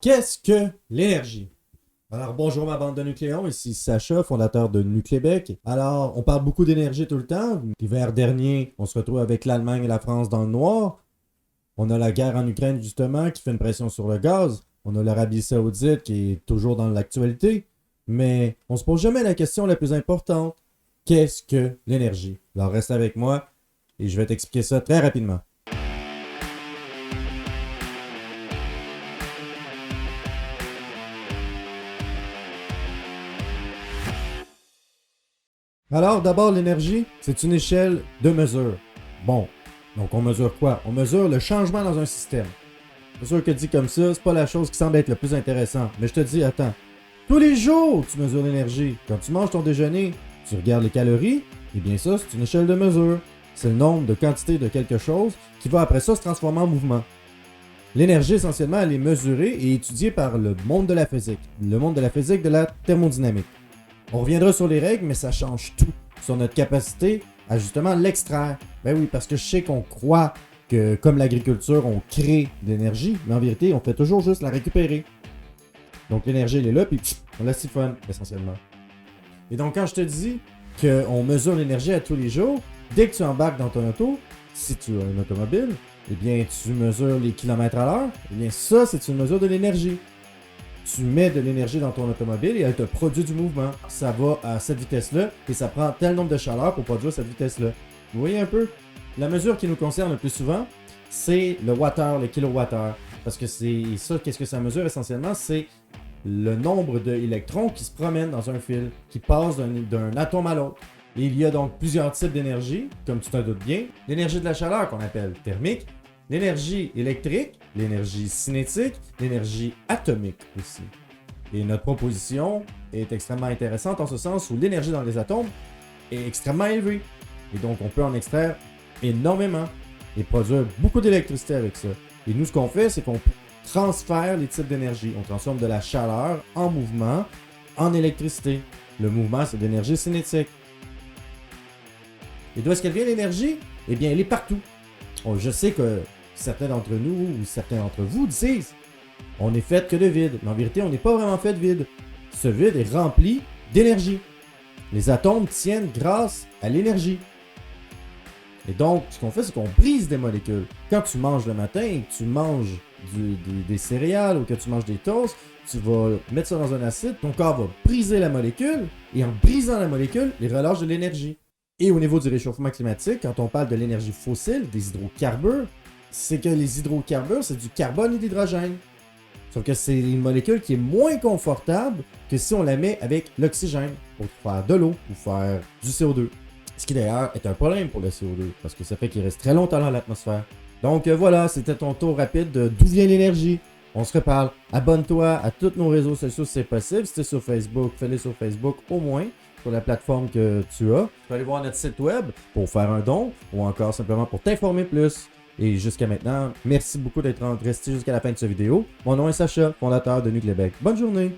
Qu'est-ce que l'énergie? Alors bonjour ma bande de nucléons, ici Sacha, fondateur de Nuclébec. Alors, on parle beaucoup d'énergie tout le temps. L'hiver dernier, on se retrouve avec l'Allemagne et la France dans le noir. On a la guerre en Ukraine justement qui fait une pression sur le gaz. On a l'Arabie Saoudite qui est toujours dans l'actualité. Mais on se pose jamais la question la plus importante. Qu'est-ce que l'énergie? Alors reste avec moi et je vais t'expliquer ça très rapidement. Alors, d'abord, l'énergie, c'est une échelle de mesure. Bon, donc on mesure quoi? On mesure le changement dans un système. C'est sûr que dit comme ça, c'est pas la chose qui semble être le plus intéressant. Mais je te dis, attends, tous les jours, tu mesures l'énergie. Quand tu manges ton déjeuner, tu regardes les calories, et bien ça, c'est une échelle de mesure. C'est le nombre de quantité de quelque chose qui va après ça se transformer en mouvement. L'énergie, essentiellement, elle est mesurée et étudiée par le monde de la physique. Le monde de la physique de la thermodynamique. On reviendra sur les règles, mais ça change tout sur notre capacité à justement l'extraire. Ben oui, parce que je sais qu'on croit que comme l'agriculture, on crée de l'énergie, mais en vérité, on fait toujours juste la récupérer. Donc l'énergie, elle est là, puis on la siphonne, essentiellement. Et donc quand je te dis qu'on mesure l'énergie à tous les jours, dès que tu embarques dans ton auto, si tu as une automobile, eh bien tu mesures les kilomètres à l'heure, eh bien ça, c'est une mesure de l'énergie. Tu mets de l'énergie dans ton automobile et elle te produit du mouvement. Ça va à cette vitesse-là et ça prend tel nombre de chaleur pour produire cette vitesse-là. Vous voyez un peu? La mesure qui nous concerne le plus souvent, c'est le wattheure, le kilowattheure. Parce que c'est ça, qu'est-ce que ça mesure essentiellement? C'est le nombre d'électrons qui se promènent dans un fil, qui passent d'un atome à l'autre. Et il y a donc plusieurs types d'énergie, comme tu t'en doutes bien. L'énergie de la chaleur qu'on appelle thermique, l'énergie électrique, l'énergie cinétique, l'énergie atomique aussi. Et notre proposition est extrêmement intéressante en ce sens où l'énergie dans les atomes est extrêmement élevée. Et donc on peut en extraire énormément et produire beaucoup d'électricité avec ça. Et nous, ce qu'on fait, c'est qu'on transfère les types d'énergie. On transforme de la chaleur en mouvement, en électricité. Le mouvement, c'est de l'énergie cinétique. Et d'où est-ce qu'elle vient l'énergie? Eh bien, elle est partout. Je sais que certains d'entre nous ou certains d'entre vous disent on n'est fait que de vide. Mais en vérité, on n'est pas vraiment fait de vide. Ce vide est rempli d'énergie. Les atomes tiennent grâce à l'énergie. Et donc, ce qu'on fait, c'est qu'on brise des molécules. Quand tu manges le matin et que tu manges des céréales ou que tu manges des toasts, tu vas mettre ça dans un acide, ton corps va briser la molécule, et en brisant la molécule, il relâche de l'énergie. Et au niveau du réchauffement climatique, quand on parle de l'énergie fossile, des hydrocarbures, c'est que les hydrocarbures, c'est du carbone et de l'hydrogène. Sauf que c'est une molécule qui est moins confortable que si on la met avec l'oxygène pour faire de l'eau ou faire du CO2. Ce qui d'ailleurs est un problème pour le CO2 parce que ça fait qu'il reste très longtemps dans l'atmosphère. Donc voilà, c'était ton tour rapide de d'où vient l'énergie. On se reparle. Abonne-toi à tous nos réseaux sociaux si c'est possible. Si tu es sur Facebook, fais-le sur Facebook au moins, sur la plateforme que tu as. Tu peux aller voir notre site web pour faire un don ou encore simplement pour t'informer plus. Et jusqu'à maintenant, merci beaucoup d'être resté jusqu'à la fin de cette vidéo. Mon nom est Sacha, fondateur de Nuclébec. Bonne journée!